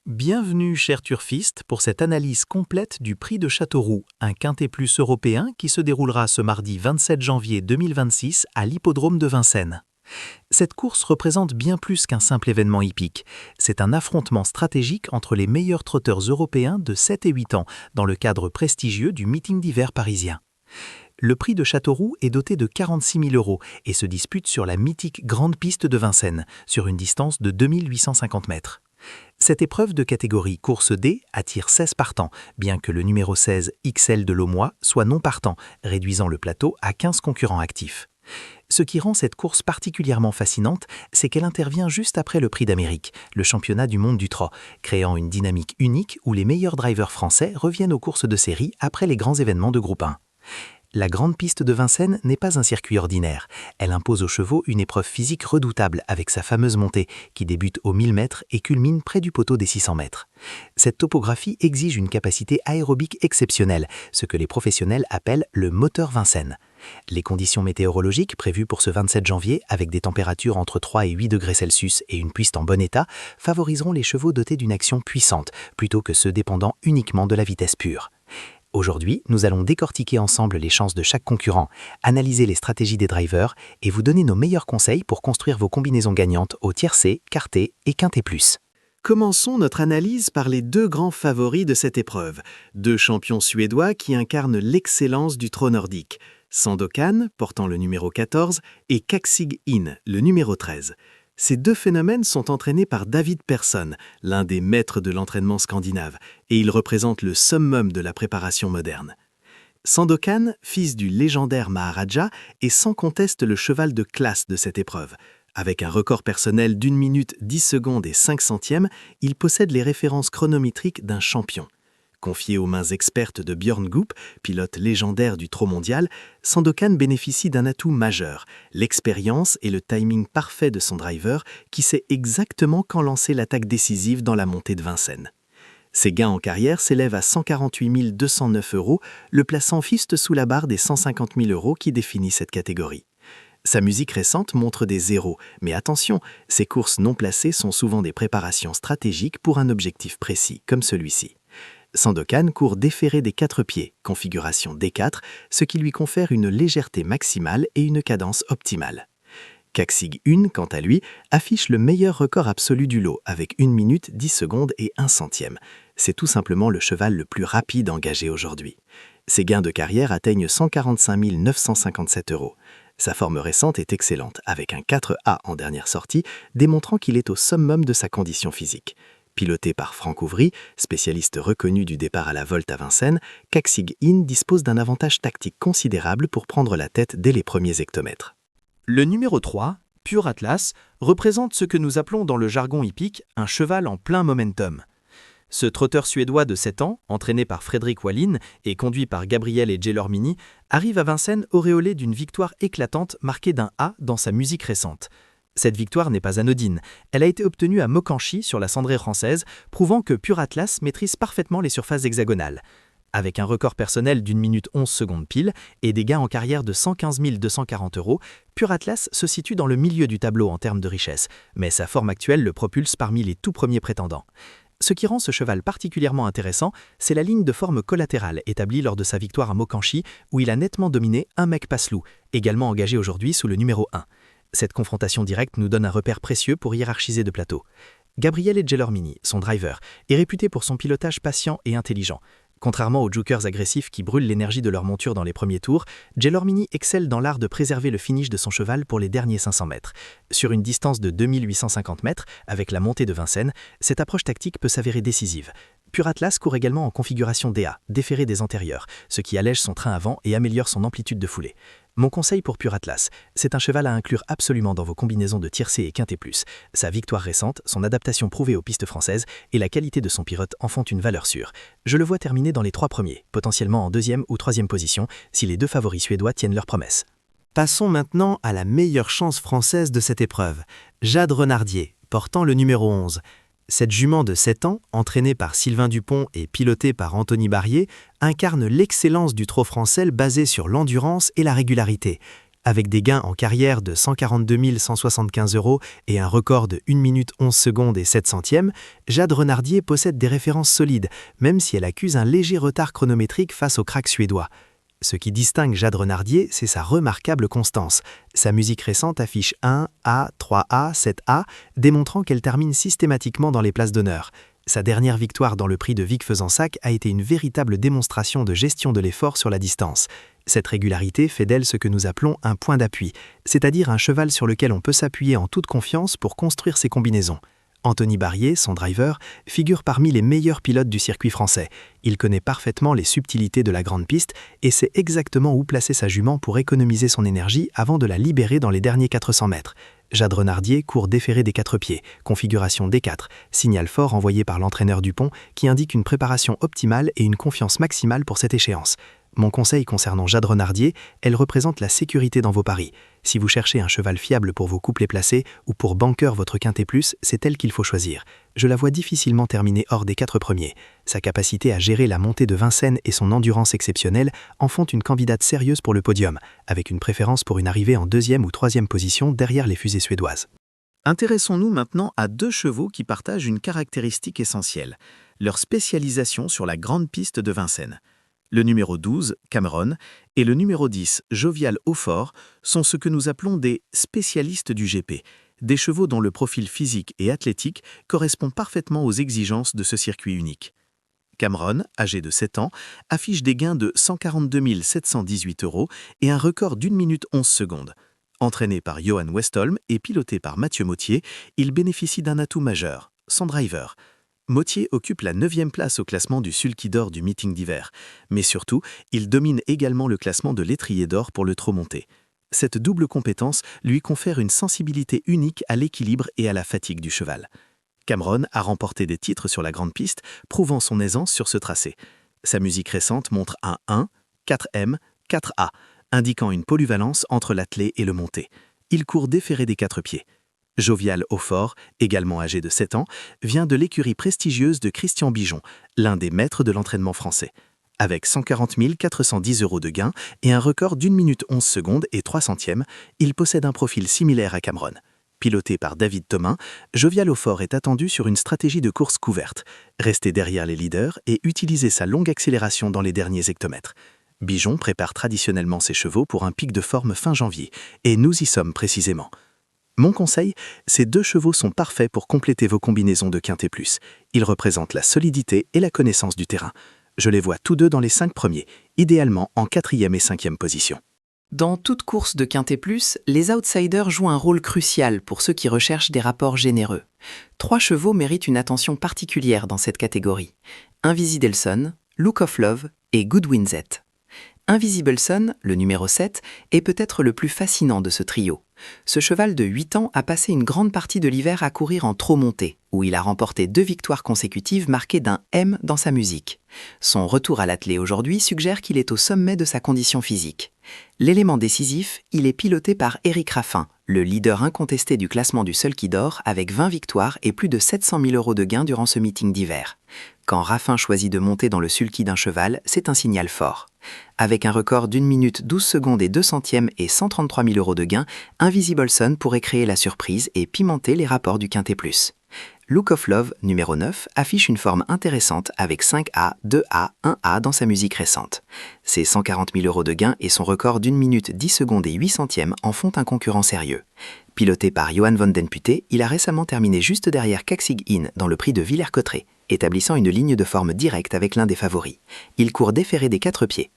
Bienvenue, chers turfistes, pour cette analyse complète du Prix de Châteauroux, un quintet plus européen qui se déroulera ce mardi 27 janvier 2026 à l'hippodrome de Vincennes. Cette course représente bien plus qu'un simple événement hippique. C'est un affrontement stratégique entre les meilleurs trotteurs européens de 7 et 8 ans dans le cadre prestigieux du meeting d'hiver parisien. Le prix de Châteauroux est doté de 46 000 € et se dispute sur la mythique Grande Piste de Vincennes, sur une distance de 2850 mètres. Cette épreuve de catégorie course D attire 16 partants, bien que le numéro 16 XL de l'Aumois soit non partant, réduisant le plateau à 15 concurrents actifs. Ce qui rend cette course particulièrement fascinante, c'est qu'elle intervient juste après le Prix d'Amérique, le championnat du monde du trot, créant une dynamique unique où les meilleurs drivers français reviennent aux courses de série après les grands événements de groupe 1. La Grande Piste de Vincennes n'est pas un circuit ordinaire. Elle impose aux chevaux une épreuve physique redoutable avec sa fameuse montée qui débute aux 1000 mètres et culmine près du poteau des 600 mètres. Cette topographie exige une capacité aérobique exceptionnelle, ce que les professionnels appellent le moteur Vincennes. Les conditions météorologiques prévues pour ce 27 janvier, avec des températures entre 3 et 8 degrés Celsius et une piste en bon état, favoriseront les chevaux dotés d'une action puissante, plutôt que ceux dépendant uniquement de la vitesse pure. Aujourd'hui, nous allons décortiquer ensemble les chances de chaque concurrent, analyser les stratégies des drivers et vous donner nos meilleurs conseils pour construire vos combinaisons gagnantes au tiercé, quarté et quinté plus. Commençons notre analyse par les deux grands favoris de cette épreuve, deux champions suédois qui incarnent l'excellence du trot nordique, Sandokan, portant le numéro 14, et Kaksig In, le numéro 13. Ces deux phénomènes sont entraînés par David Persson, l'un des maîtres de l'entraînement scandinave, et ils représentent le summum de la préparation moderne. Sandokan, fils du légendaire Maharaja, est sans conteste le cheval de classe de cette épreuve. Avec un record personnel d'1 minute 10 secondes et 5 centièmes, il possède les références chronométriques d'un champion. Confié aux mains expertes de Björn Goop, pilote légendaire du trot mondial, Sandokan bénéficie d'un atout majeur, l'expérience et le timing parfait de son driver qui sait exactement quand lancer l'attaque décisive dans la montée de Vincennes. Ses gains en carrière s'élèvent à 148 209 €, le plaçant juste sous la barre des 150 000 € qui définit cette catégorie. Sa musique récente montre des zéros, mais attention, ces courses non placées sont souvent des préparations stratégiques pour un objectif précis, comme celui-ci. Sandokan court déféré des 4 pieds, configuration D4, ce qui lui confère une légèreté maximale et une cadence optimale. Kaksig In, quant à lui, affiche le meilleur record absolu du lot, avec 1 minute 10 secondes et 1 centième. C'est tout simplement le cheval le plus rapide engagé aujourd'hui. Ses gains de carrière atteignent 145 957 €. Sa forme récente est excellente, avec un 4A en dernière sortie, démontrant qu'il est au summum de sa condition physique. Piloté par Franck Ouvry, spécialiste reconnu du départ à la volte à Vincennes, Kaksig In dispose d'un avantage tactique considérable pour prendre la tête dès les premiers hectomètres. Le numéro 3, Pure Atlas, représente ce que nous appelons dans le jargon hippique un cheval en plein momentum. Ce trotteur suédois de 7 ans, entraîné par Fredrik Wallin et conduit par Gabriel et Gelormini, arrive à Vincennes auréolé d'une victoire éclatante marquée d'un A dans sa musique récente. Cette victoire n'est pas anodine. Elle a été obtenue à Mokanchy sur la cendrée française, prouvant que Pure Atlas maîtrise parfaitement les surfaces hexagonales. Avec un record personnel d'1 minute 11 secondes pile et des gains en carrière de 115 240 €, Pure Atlas se situe dans le milieu du tableau en termes de richesse, mais sa forme actuelle le propulse parmi les tout premiers prétendants. Ce qui rend ce cheval particulièrement intéressant, c'est la ligne de forme collatérale établie lors de sa victoire à Mokanchy, où il a nettement dominé un mec Paslou, également engagé aujourd'hui sous le numéro 1. Cette confrontation directe nous donne un repère précieux pour hiérarchiser de plateau. Gabriel et Gelormini, son driver, est réputé pour son pilotage patient et intelligent. Contrairement aux jokers agressifs qui brûlent l'énergie de leur monture dans les premiers tours, Gelormini excelle dans l'art de préserver le finish de son cheval pour les derniers 500 mètres. Sur une distance de 2850 mètres, avec la montée de Vincennes, cette approche tactique peut s'avérer décisive. Pure Atlas court également en configuration DA, déféré des antérieurs, ce qui allège son train avant et améliore son amplitude de foulée. Mon conseil pour Pure Atlas, c'est un cheval à inclure absolument dans vos combinaisons de tiercé et quinté plus. Sa victoire récente, son adaptation prouvée aux pistes françaises et la qualité de son pilote en font une valeur sûre. Je le vois terminer dans les 3 premiers, potentiellement en 2e ou 3e position, si les deux favoris suédois tiennent leurs promesses. Passons maintenant à la meilleure chance française de cette épreuve, Jade Renardier, portant le numéro 11. Cette jument de 7 ans, entraînée par Sylvain Dupont et pilotée par Anthony Barrier, incarne l'excellence du trot français basé sur l'endurance et la régularité. Avec des gains en carrière de 142 175 € et un record de 1 minute 11 secondes et 7 centièmes, Jade Renardier possède des références solides, même si elle accuse un léger retard chronométrique face au crack suédois. Ce qui distingue Jade Renardier, c'est sa remarquable constance. Sa musique récente affiche 1A, 3A, 7A, démontrant qu'elle termine systématiquement dans les places d'honneur. Sa dernière victoire dans le prix de Vic Fezensac a été une véritable démonstration de gestion de l'effort sur la distance. Cette régularité fait d'elle ce que nous appelons un point d'appui, c'est-à-dire un cheval sur lequel on peut s'appuyer en toute confiance pour construire ses combinaisons. Anthony Barrier, son driver, figure parmi les meilleurs pilotes du circuit français. Il connaît parfaitement les subtilités de la grande piste et sait exactement où placer sa jument pour économiser son énergie avant de la libérer dans les derniers 400 mètres. Jade Renardier court déféré des 4 pieds, configuration D4, signal fort envoyé par l'entraîneur Dupont qui indique une préparation optimale et une confiance maximale pour cette échéance. Mon conseil concernant Jade Renardier, elle représente la sécurité dans vos paris. Si vous cherchez un cheval fiable pour vos couplets placés ou pour banqueur votre quintet plus, c'est elle qu'il faut choisir. Je la vois difficilement terminer hors des 4 premiers. Sa capacité à gérer la montée de Vincennes et son endurance exceptionnelle en font une candidate sérieuse pour le podium, avec une préférence pour une arrivée en 2e ou 3e position derrière les fusées suédoises. Intéressons-nous maintenant à 2 chevaux qui partagent une caractéristique essentielle, leur spécialisation sur la grande piste de Vincennes. Le numéro 12, Cameron, et le numéro 10, Jovial Hautfort, sont ce que nous appelons des spécialistes du GP, des chevaux dont le profil physique et athlétique correspond parfaitement aux exigences de ce circuit unique. Cameron, âgé de 7 ans, affiche des gains de 142 718 € et un record d'1 minute 11 secondes. Entraîné par Johan Westholm et piloté par Mathieu Mottier, il bénéficie d'un atout majeur, son driver. Mottier occupe la 9e place au classement du Sulky d'Or du meeting d'hiver, mais surtout, il domine également le classement de l'étrier d'or pour le trot monté. Cette double compétence lui confère une sensibilité unique à l'équilibre et à la fatigue du cheval. Cameron a remporté des titres sur la grande piste, prouvant son aisance sur ce tracé. Sa musique récente montre un 1, 4M, 4A, indiquant une polyvalence entre l'attelé et le monté. Il court déféré des 4 pieds. Jovial Hautfort, également âgé de 7 ans, vient de l'écurie prestigieuse de Christian Bijon, l'un des maîtres de l'entraînement français. Avec 140 410 € de gains et un record d'1 minute 11 secondes et 3 centièmes, il possède un profil similaire à Cameron. Piloté par David Thomin, Jovial Hautfort est attendu sur une stratégie de course couverte, rester derrière les leaders et utiliser sa longue accélération dans les derniers hectomètres. Bijon prépare traditionnellement ses chevaux pour un pic de forme fin janvier, et nous y sommes précisément. Mon conseil, ces 2 chevaux sont parfaits pour compléter vos combinaisons de quintet plus. Ils représentent la solidité et la connaissance du terrain. Je les vois tous deux dans les 5 premiers, idéalement en 4e et 5e position. Dans toute course de quintet plus, les outsiders jouent un rôle crucial pour ceux qui recherchent des rapports généreux. 3 chevaux méritent une attention particulière dans cette catégorie. Invisidelson, Look of Love et Goodwin Z. Invisibleson, le numéro 7, est peut-être le plus fascinant de ce trio. Ce cheval de 8 ans a passé une grande partie de l'hiver à courir en trot monté, où il a remporté 2 victoires consécutives marquées d'un M dans sa musique. Son retour à l'attelé aujourd'hui suggère qu'il est au sommet de sa condition physique. L'élément décisif, il est piloté par Éric Raffin, le leader incontesté du classement du Sulky d'Or avec 20 victoires et plus de 700 000 € de gains durant ce meeting d'hiver. Quand Raffin choisit de monter dans le sulky d'un cheval, c'est un signal fort. Avec un record d'1 minute 12 secondes et 2 centièmes et 133 000 € de gains, Invisibleson pourrait créer la surprise et pimenter les rapports du quintet plus. Look of Love, numéro 9, affiche une forme intéressante avec 5A, 2A, 1A dans sa musique récente. Ses 140 000 € de gains et son record d'1 minute 10 secondes et 8 centièmes en font un concurrent sérieux. Piloté par Johan van den Putte, il a récemment terminé juste derrière Kaxig In dans le prix de Villers-Cotterêts, établissant une ligne de forme directe avec l'un des favoris. Il court déféré des 4 pieds.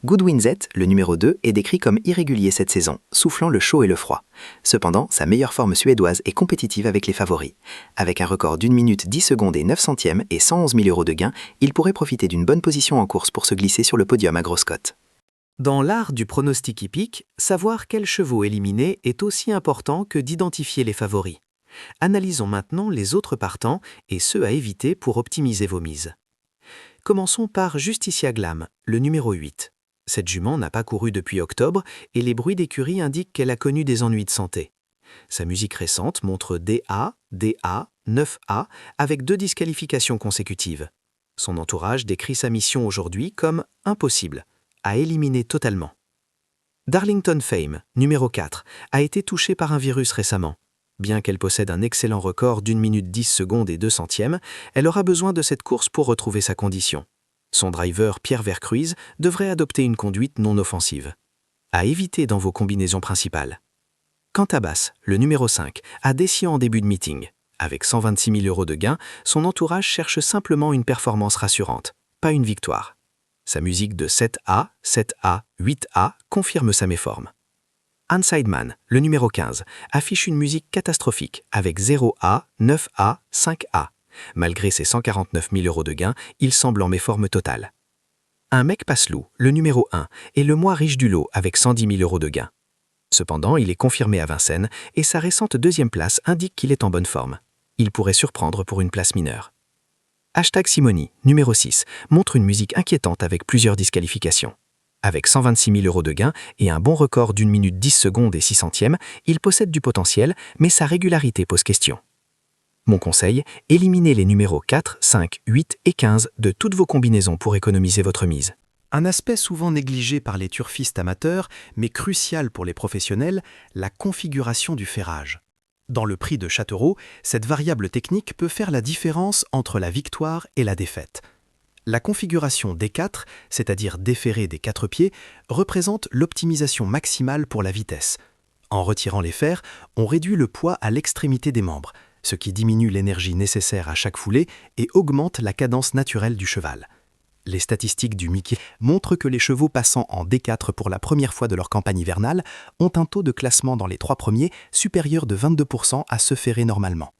Goodwin Z, le numéro 2, est décrit comme irrégulier cette saison, soufflant le chaud et le froid. Cependant, sa meilleure forme suédoise est compétitive avec les favoris. Avec un record d'1 minute 10 secondes et 9 centièmes et 111 000 € de gains, il pourrait profiter d'une bonne position en course pour se glisser sur le podium à grosse cote. Dans l'art du pronostic hippique, savoir quels chevaux éliminer est aussi important que d'identifier les favoris. Analysons maintenant les autres partants et ceux à éviter pour optimiser vos mises. Commençons par Justicia Glam, le numéro 8. Cette jument n'a pas couru depuis octobre et les bruits d'écurie indiquent qu'elle a connu des ennuis de santé. Sa musique récente montre DA, DA, 9A avec 2 disqualifications consécutives. Son entourage décrit sa mission aujourd'hui comme impossible, à éliminer totalement. Darlington Fame, numéro 4, a été touchée par un virus récemment. Bien qu'elle possède un excellent record d'1 minute 10 secondes et 2 centièmes, elle aura besoin de cette course pour retrouver sa condition. Son driver Pierre Vercruijs devrait adopter une conduite non offensive. À éviter dans vos combinaisons principales. Cantabas, le numéro 5, a décié en début de meeting. Avec 126 000 € de gains, son entourage cherche simplement une performance rassurante, pas une victoire. Sa musique de 7A, 7A, 8A confirme sa méforme. Unsideman, le numéro 15, affiche une musique catastrophique avec 0A, 9A, 5A. Malgré ses 149 000 € de gains, il semble en méforme totale. Un mec Paslou, le numéro 1, est le moins riche du lot avec 110 000 € de gains. Cependant, il est confirmé à Vincennes et sa récente deuxième place indique qu'il est en bonne forme. Il pourrait surprendre pour une place mineure. #Simoni, numéro 6, montre une musique inquiétante avec plusieurs disqualifications. Avec 126 000 € de gains et un bon record d'1 minute 10 secondes et 6 centièmes, il possède du potentiel, mais sa régularité pose question. Mon conseil, éliminez les numéros 4, 5, 8 et 15 de toutes vos combinaisons pour économiser votre mise. Un aspect souvent négligé par les turfistes amateurs, mais crucial pour les professionnels, la configuration du ferrage. Dans le prix de Châteauroux, cette variable technique peut faire la différence entre la victoire et la défaite. La configuration D4, c'est-à-dire déferré des 4 pieds, représente l'optimisation maximale pour la vitesse. En retirant les fers, on réduit le poids à l'extrémité des membres, ce qui diminue l'énergie nécessaire à chaque foulée et augmente la cadence naturelle du cheval. Les statistiques du Mickey montrent que les chevaux passant en D4 pour la première fois de leur campagne hivernale ont un taux de classement dans les 3 premiers supérieur de 22% à ceux ferrés normalement.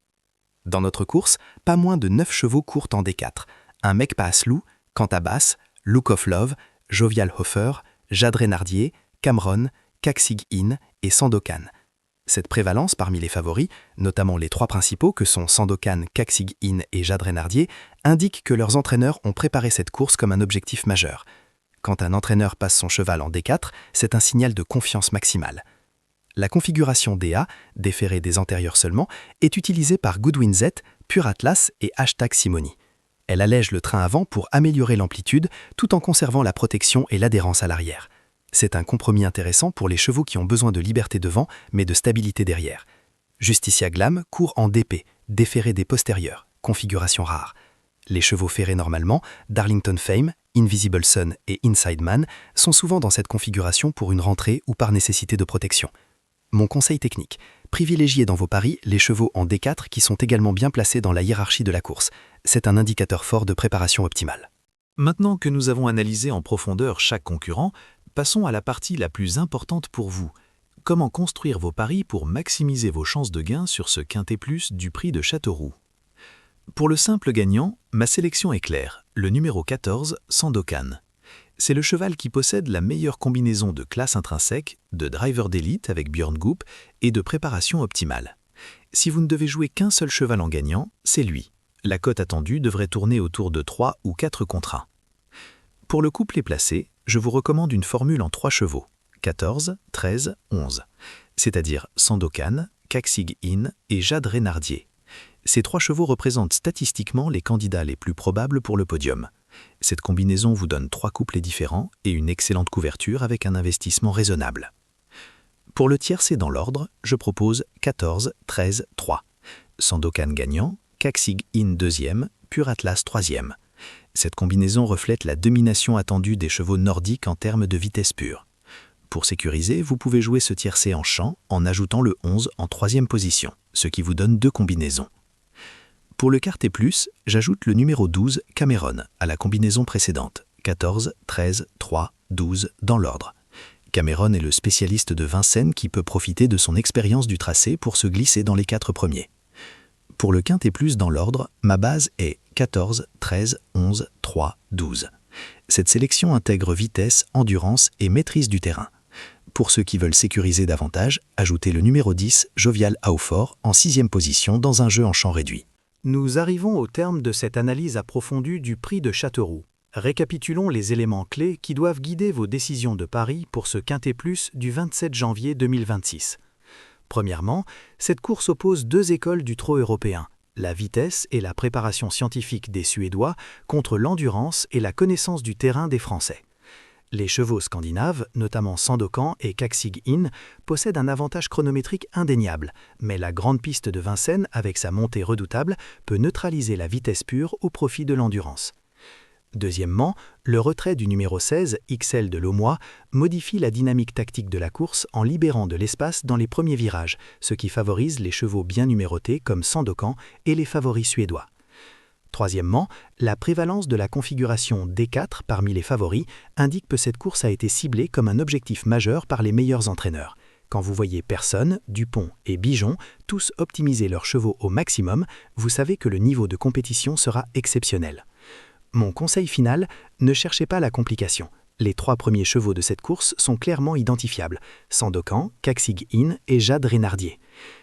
Dans notre course, pas moins de 9 chevaux courent en D4. Un mec Paslou, Cantabas, Look of Love, Jovial Hofer, Jade Renardier, Cameron, Caxig In et Sandokan. Cette prévalence parmi les favoris, notamment les 3 principaux que sont Sandokan, Caxig In et Jade Renardier, indique que leurs entraîneurs ont préparé cette course comme un objectif majeur. Quand un entraîneur passe son cheval en D4, c'est un signal de confiance maximale. La configuration DA, déférée des antérieurs seulement, est utilisée par Goodwin Z, Pure Atlas et #Simoni. Elle allège le train avant pour améliorer l'amplitude tout en conservant la protection et l'adhérence à l'arrière. C'est un compromis intéressant pour les chevaux qui ont besoin de liberté devant, mais de stabilité derrière. Justicia Glam court en DP, déféré des postérieurs, configuration rare. Les chevaux ferrés normalement, Darlington Fame, Invisible Sun et Inside Man, sont souvent dans cette configuration pour une rentrée ou par nécessité de protection. Mon conseil technique, privilégiez dans vos paris les chevaux en D4 qui sont également bien placés dans la hiérarchie de la course. C'est un indicateur fort de préparation optimale. Maintenant que nous avons analysé en profondeur chaque concurrent, passons à la partie la plus importante pour vous. Comment construire vos paris pour maximiser vos chances de gain sur ce quintet plus du prix de Châteauroux? Pour le simple gagnant, ma sélection est claire, le numéro 14, Sandokan. C'est le cheval qui possède la meilleure combinaison de classe intrinsèque, de driver d'élite avec Björn Goop et de préparation optimale. Si vous ne devez jouer qu'un seul cheval en gagnant, c'est lui. La cote attendue devrait tourner autour de 3 ou 4 contre 1. Pour le couplet placé, je vous recommande une formule en 3 chevaux, 14, 13, 11, c'est-à-dire Sandokan, Caxig In et Jade Renardier. Ces 3 chevaux représentent statistiquement les candidats les plus probables pour le podium. Cette combinaison vous donne 3 couplets différents et une excellente couverture avec un investissement raisonnable. Pour le tiercé dans l'ordre, je propose 14, 13, 3. Sandokan gagnant, Caxig In deuxième, Pure Atlas troisième. Cette combinaison reflète la domination attendue des chevaux nordiques en termes de vitesse pure. Pour sécuriser, vous pouvez jouer ce tiercé en champ en ajoutant le 11 en 3e position, ce qui vous donne 2 combinaisons. Pour le quartet plus, j'ajoute le numéro 12, Cameron, à la combinaison précédente, 14, 13, 3, 12 dans l'ordre. Cameron est le spécialiste de Vincennes qui peut profiter de son expérience du tracé pour se glisser dans les 4 premiers. Pour le quintet plus dans l'ordre, ma base est 14, 13, 11, 3, 12. Cette sélection intègre vitesse, endurance et maîtrise du terrain. Pour ceux qui veulent sécuriser davantage, ajoutez le numéro 10, Jovial Haufort, en 6e position dans un jeu en champ réduit. Nous arrivons au terme de cette analyse approfondie du prix de Châteauroux. Récapitulons les éléments clés qui doivent guider vos décisions de paris pour ce quintet plus du 27 janvier 2026. Premièrement, cette course oppose 2 écoles du trot européen, la vitesse et la préparation scientifique des Suédois contre l'endurance et la connaissance du terrain des Français. Les chevaux scandinaves, notamment Sandokan et Kaksig Inn, possèdent un avantage chronométrique indéniable, mais la grande piste de Vincennes, avec sa montée redoutable, peut neutraliser la vitesse pure au profit de l'endurance. Deuxièmement, le retrait du numéro 16, XL de l'Aumois, modifie la dynamique tactique de la course en libérant de l'espace dans les premiers virages, ce qui favorise les chevaux bien numérotés comme Sandokan et les favoris suédois. Troisièmement, la prévalence de la configuration D4 parmi les favoris indique que cette course a été ciblée comme un objectif majeur par les meilleurs entraîneurs. Quand vous voyez Personne, Dupont et Bijon tous optimiser leurs chevaux au maximum, vous savez que le niveau de compétition sera exceptionnel. Mon conseil final, ne cherchez pas la complication. Les 3 premiers chevaux de cette course sont clairement identifiables, Sandokan, Kaksig Inn et Jade Renardier.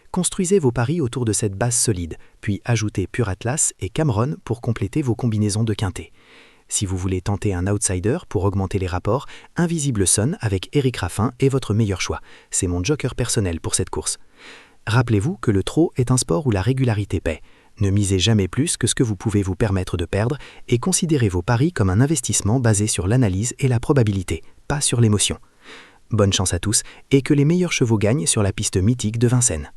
Construisez vos paris autour de cette base solide, puis ajoutez Pure Atlas et Cameron pour compléter vos combinaisons de quintet. Si vous voulez tenter un outsider pour augmenter les rapports, Invisible Sun avec Éric Raffin est votre meilleur choix. C'est mon joker personnel pour cette course. Rappelez-vous que le trot est un sport où la régularité paie. Ne misez jamais plus que ce que vous pouvez vous permettre de perdre et considérez vos paris comme un investissement basé sur l'analyse et la probabilité, pas sur l'émotion. Bonne chance à tous et que les meilleurs chevaux gagnent sur la piste mythique de Vincennes.